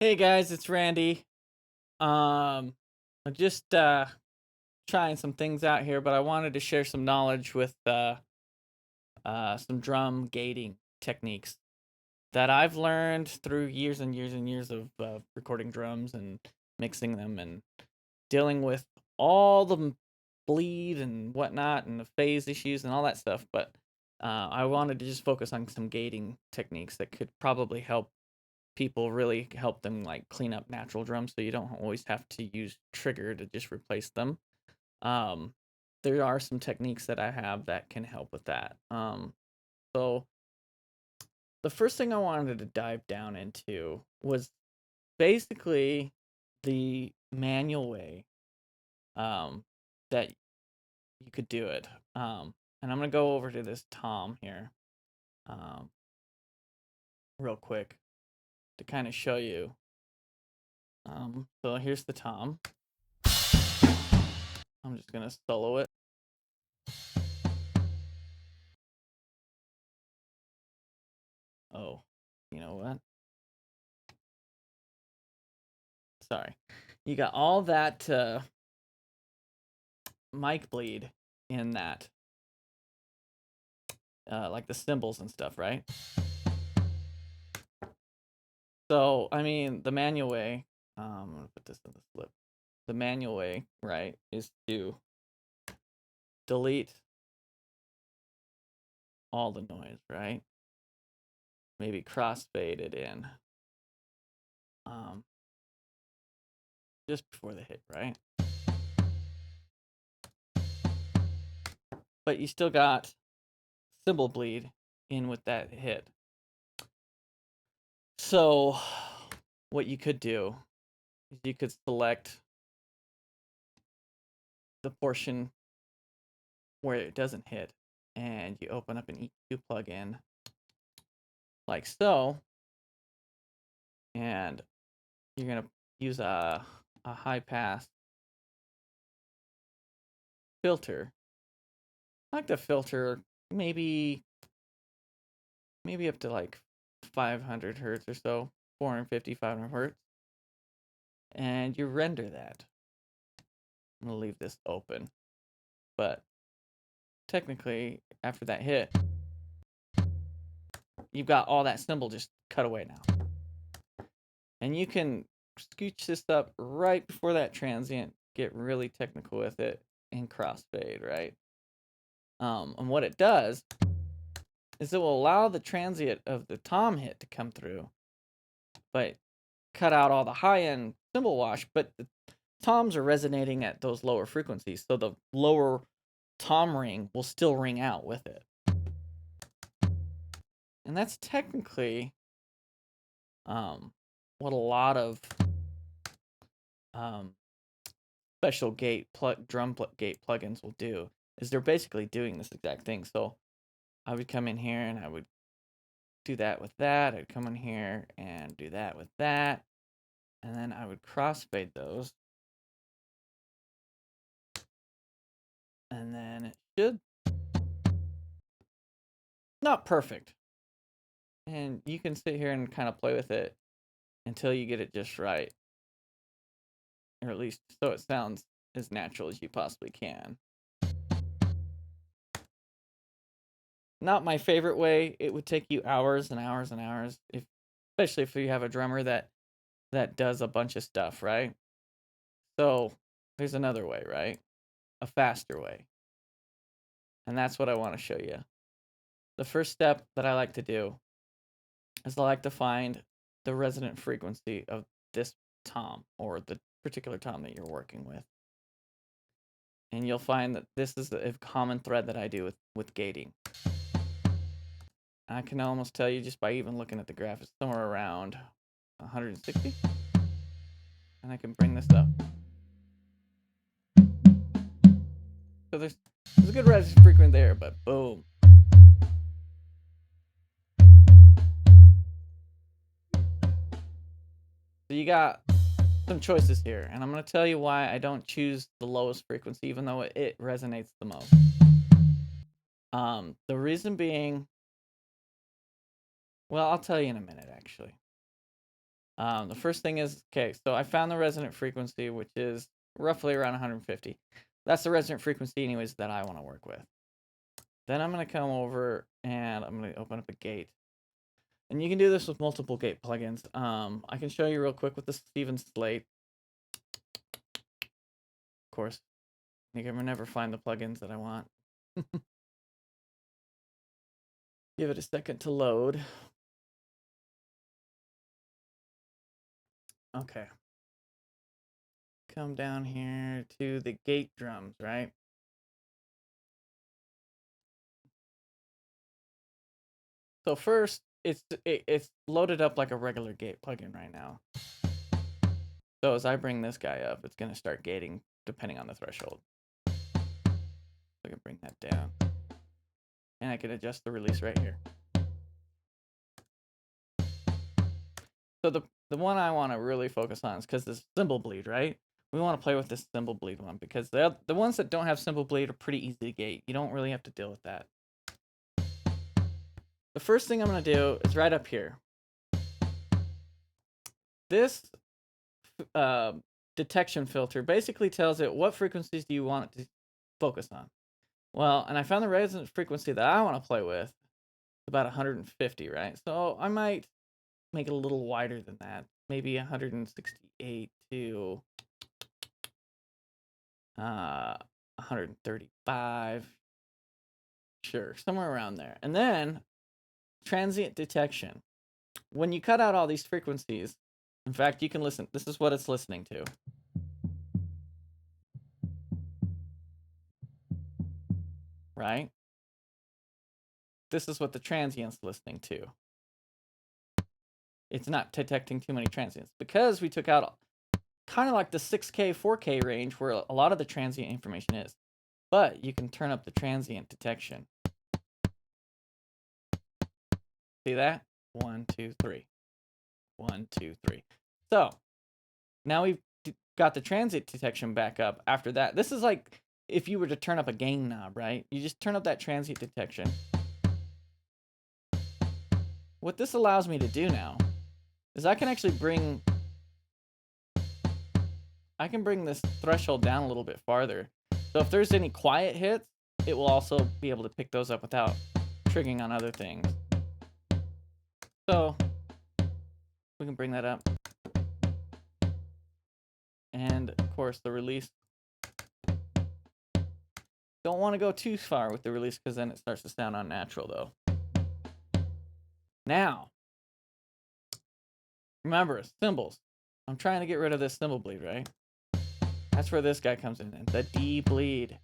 Hey guys, it's Randy. I'm just trying some things out here, but I wanted to share some knowledge with some drum gating techniques that I've learned through years and years and years of recording drums and mixing them and dealing with all the bleed and whatnot and the phase issues and all that stuff. But I wanted to just focus on some gating techniques that could probably help people really help them like clean up natural drums so you don't always have to use trigger to just replace them. Um, there are some techniques that I have that can help with that. So the first thing I wanted to dive down into was basically the manual way um, that you could do it. And I'm gonna go over to this tom here um, real quick to kind of show you. So here's the tom. I'm just gonna solo it. Oh, you know what? Sorry. You got all that mic bleed in that, like the cymbals and stuff, right? So, I mean, the manual way, I'm gonna put this in the slip. The manual way, right, is to delete all the noise, right? Maybe crossfade it in, um, just before the hit, right? But you still got cymbal bleed in with that hit. So, what you could do is you could select the portion where it doesn't hit, and you open up an EQ plugin like so, and you're gonna use a high pass filter. I like to filter maybe up to like 500 hertz or so, 450, 500 hertz, and you render that. I'm gonna leave this open, but technically after that hit, you've got all that cymbal just cut away now. And you can scooch this up right before that transient, get really technical with it, and crossfade, right? And what it does is it will allow the transient of the tom hit to come through, but cut out all the high end cymbal wash, but the toms are resonating at those lower frequencies, so the lower tom ring will still ring out with it. And that's technically what a lot of um, special gate plugins will do is they're basically doing this exact thing. So I would come in here and I would do that with that. I'd come in here and do that with that. And then I would crossfade those. And then it should, not perfect. And you can sit here and kind of play with it until you get it just right. Or at least so it sounds as natural as you possibly can. Not my favorite way. It would take you hours and hours and hours, especially if you have a drummer that does a bunch of stuff, right? So there's another way, right? A faster way. And that's what I want to show you. The first step that I like to do is I like to find the resonant frequency of this tom or the particular tom that you're working with. And you'll find that this is a common thread that I do with gating. I can almost tell you just by even looking at the graph, it's somewhere around 160. And I can bring this up. So there's a good resonance frequency there, but boom. So you got some choices here, and I'm going to tell you why I don't choose the lowest frequency, even though it resonates the most. The reason being, well, I'll tell you in a minute, actually. The first thing is, okay, so I found the resonant frequency, which is roughly around 150. That's the resonant frequency anyways that I want to work with. Then I'm going to come over and I'm going to open up a gate. And you can do this with multiple gate plugins. I can show you real quick with the Steven Slate. Of course, you can never find the plugins that I want. Give it a second to load. Okay. Come down here to the gate drums, right? So first, it's loaded up like a regular gate plugin right now. So as I bring this guy up, it's going to start gating depending on the threshold. I can bring that down. And I can adjust the release right here. So the one I want to really focus on is because this cymbal bleed, right? We want to play with this cymbal bleed one because the ones that don't have cymbal bleed are pretty easy to gate. You don't really have to deal with that. The first thing I'm going to do is right up here. This detection filter basically tells it what frequencies do you want it to focus on. Well, and I found the resonant frequency that I want to play with about 150, right? So I might make it a little wider than that, maybe 168 to 135. Sure, somewhere around there. And then transient detection. When you cut out all these frequencies, in fact, you can listen. This is what it's listening to. Right? This is what the transient's listening to. It's not detecting too many transients because we took out kind of like the 6K, 4K range where a lot of the transient information is. But you can turn up the transient detection. See that? 1, 2, 3. 1, 2, 3. So now we've got the transient detection back up. After that, this is like if you were to turn up a gain knob, right? You just turn up that transient detection. What this allows me to do now is I can actually bring this threshold down a little bit farther. So if there's any quiet hits, it will also be able to pick those up without triggering on other things. So we can bring that up. And of course the release. Don't want to go too far with the release because then it starts to sound unnatural though. Now, remember, cymbals. I'm trying to get rid of this cymbal bleed, right? That's where this guy comes in, the D bleed.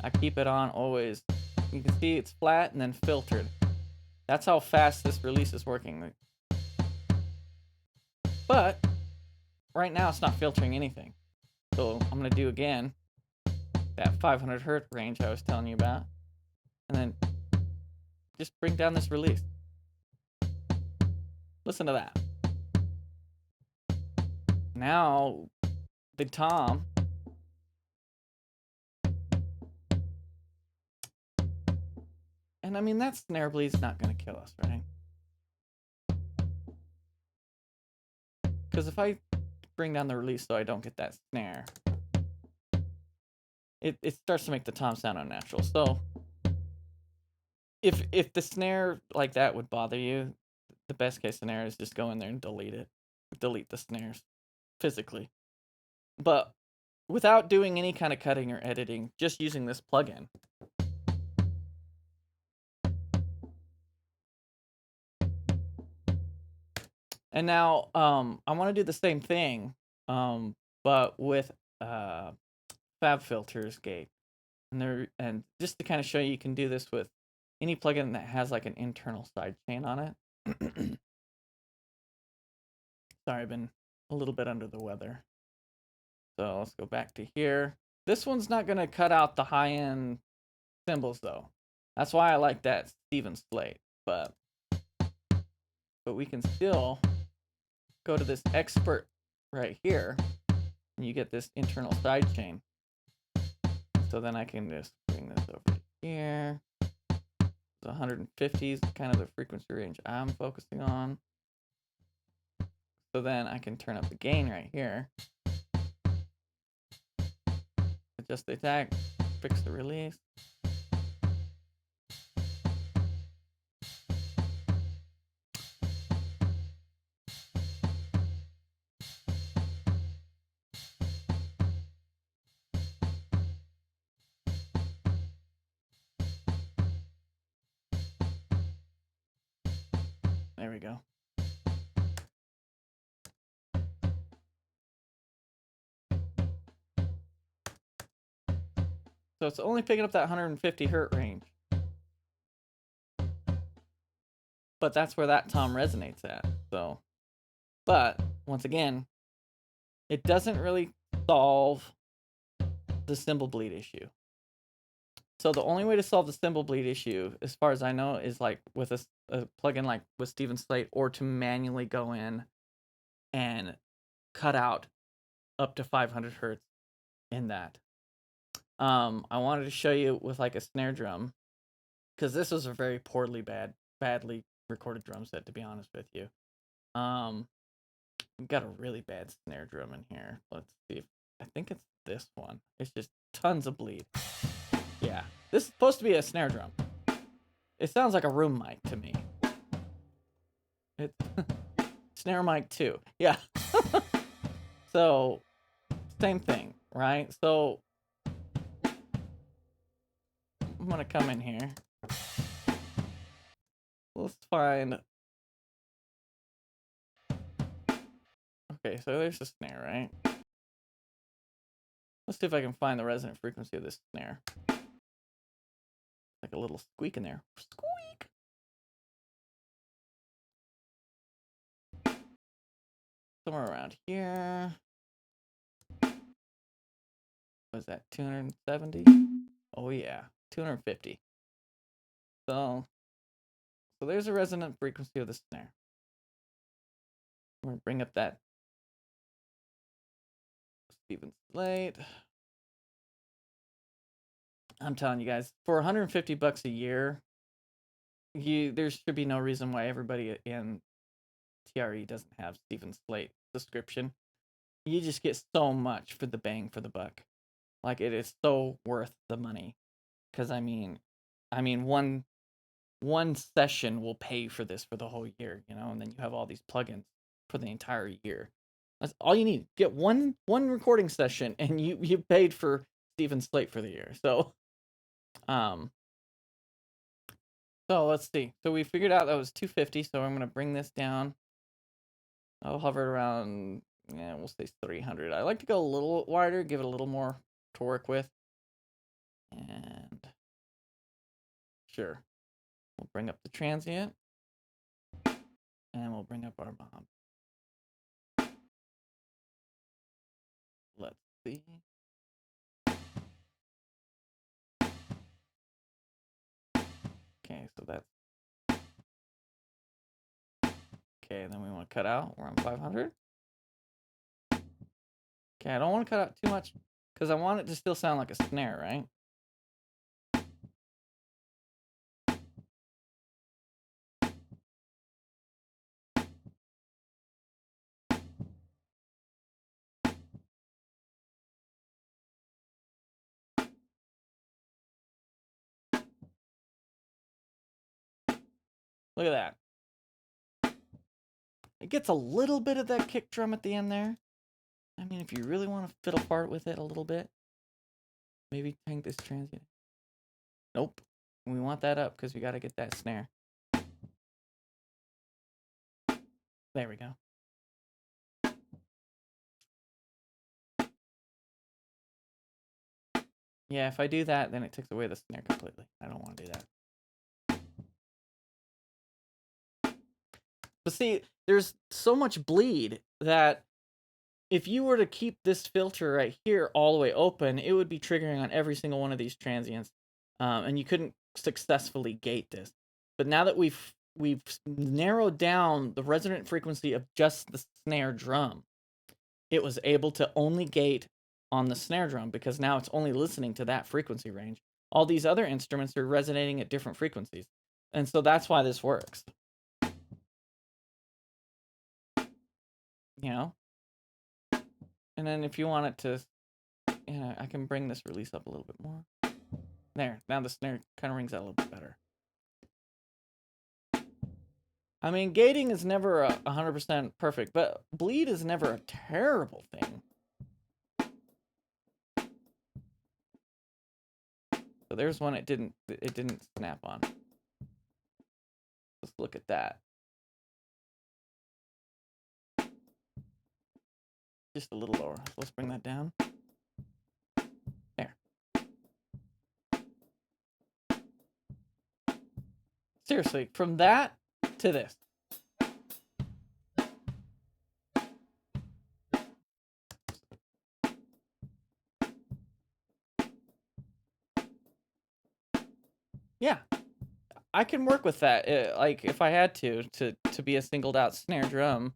I keep it on always. You can see it's flat and then filtered. That's how fast this release is working. But right now it's not filtering anything. So I'm gonna do again that 500 hertz range I was telling you about, and then just bring down this release. Listen to that. Now the tom and I mean that snare bleed's not gonna kill us, right? Because if I bring down the release so I don't get that snare, it starts to make the tom sound unnatural. So if the snare like that would bother you, the best case scenario is just go in there and delete it. Delete the snares physically. But without doing any kind of cutting or editing, just using this plugin. And now I want to do the same thing, but with FabFilter's gate. And just to kind of show you can do this with any plugin that has like an internal sidechain on it. Sorry, I've been a little bit under the weather. So let's go back to here. This one's not going to cut out the high-end cymbals though. That's why I like that Steven Slate. But we can still go to this expert right here, and you get this internal sidechain. So then I can just bring this over here. The 150 is kind of the frequency range I'm focusing on. So then I can turn up the gain right here. Adjust the attack, fix the release. There we go. So it's only picking up that 150 hertz range. But that's where that tom resonates at. So, but once again, it doesn't really solve the cymbal bleed issue. So the only way to solve the cymbal bleed issue, as far as I know, is like with a plugin like with Steven Slate, or to manually go in and cut out up to 500 hertz in that. I wanted to show you with like a snare drum, because this was a very badly recorded drum set, to be honest with you. We've got a really bad snare drum in here. Let's see if I think it's this one. It's just tons of bleed. Yeah, this is supposed to be a snare drum. It sounds like a room mic to me. It's snare mic too. Yeah. So same thing, right? So I'm gonna come in here. Let's find. Okay, so there's the snare, right? Let's see if I can find the resonant frequency of this snare. Like a little squeak in there. Squeak! Somewhere around here. Was that 270? Oh yeah, 250. So there's a resonant frequency of the snare. I'm gonna bring up that Steven Slate. I'm telling you guys, for 150 bucks a year, there should be no reason why everybody in TRE doesn't have Steven Slate subscription. You just get so much for the bang for the buck. Like, it is so worth the money. Because I mean one session will pay for this for the whole year, you know, and then you have all these plugins for the entire year. That's all you need. Get one recording session, and you paid for Steven Slate for the year. So, so let's see. So we figured out that was 250. So I'm gonna bring this down. I'll hover it around. Yeah, we'll say 300. I like to go a little wider, give it a little more to work with. And sure, we'll bring up the transient, and we'll bring up our mob. Let's see. Okay, so that's okay. Then we want to cut out. We're on 500. Okay, I don't want to cut out too much because I want it to still sound like a snare, right? Look at that. It gets a little bit of that kick drum at the end there. I mean, if you really want to fiddle part with it a little bit, maybe tank this transient. Nope. We want that up because we got to get that snare. There we go. Yeah, if I do that, then it takes away the snare completely. I don't want to do that. But see, there's so much bleed that if you were to keep this filter right here all the way open, it would be triggering on every single one of these transients, and you couldn't successfully gate this. But now that we've narrowed down the resonant frequency of just the snare drum, it was able to only gate on the snare drum because now it's only listening to that frequency range. All these other instruments are resonating at different frequencies, and so that's why this works. you know. And then if you want it to, I can bring this release up a little bit more. There, now the snare kind of rings out a little bit better. I mean, gating is never 100% perfect, but bleed is never a terrible thing. So there's one it didn't snap on. Let's look at that. Just a little lower. So let's bring that down. There. Seriously, from that to this. Yeah, I can work with that. Like if I had to be a singled out snare drum,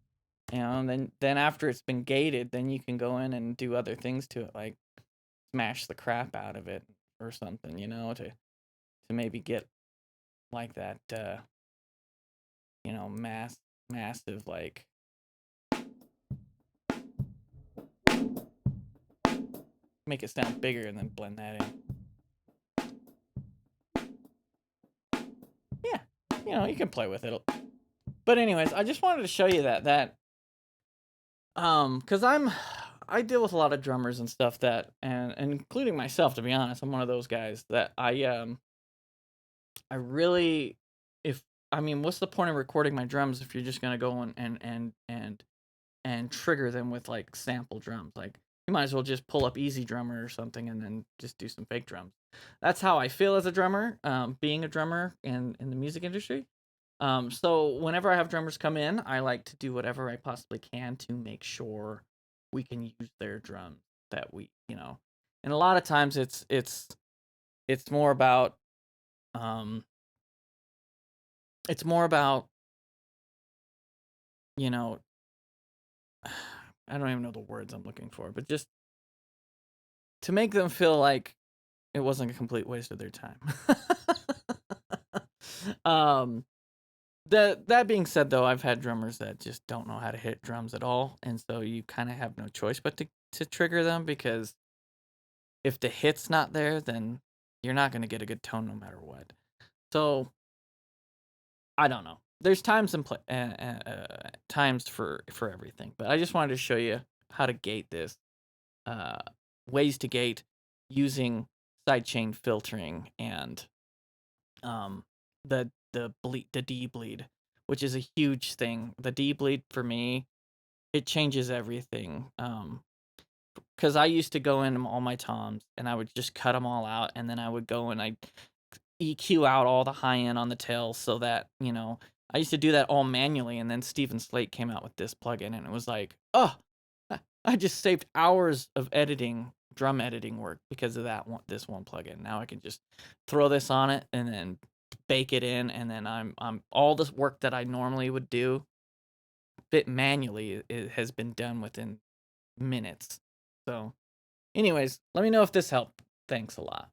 and then after it's been gated, then you can go in and do other things to it, like smash the crap out of it or something, to maybe get like that, massive, like, make it sound bigger and then blend that in. Yeah, you can play with it. But anyways, I just wanted to show you that because I deal with a lot of drummers and stuff and including myself, to be honest. I'm one of those guys that I really, if I mean, what's the point of recording my drums if you're just gonna go and trigger them with like sample drums? Like you might as well just pull up Easy Drummer or something and then just do some fake drums. That's how I feel as a drummer, being a drummer in the music industry. So whenever I have drummers come in, I like to do whatever I possibly can to make sure we can use their drums that and a lot of times it's more about it's more about, you know, I don't even know the words I'm looking for, but just to make them feel like it wasn't a complete waste of their time. um that being said, though, I've had drummers that just don't know how to hit drums at all, and so you kind of have no choice but to trigger them, because if the hit's not there, then you're not going to get a good tone no matter what. So I don't know. There's times and times for everything, but I just wanted to show you how to gate this. Uh, Ways to gate using sidechain filtering and the D bleed, which is a huge thing. The D bleed for me, it changes everything. Because I used to go in all my toms and I would just cut them all out, and then I would go and I EQ out all the high end on the tails, so that I used to do that all manually, and then Steven Slate came out with this plugin, and it was like, oh, I just saved hours of drum editing work because of this one plugin. Now I can just throw this on it and then bake it in, and then I'm all this work that I normally would do bit manually, it has been done within minutes. So anyways, let me know if this helped. Thanks a lot.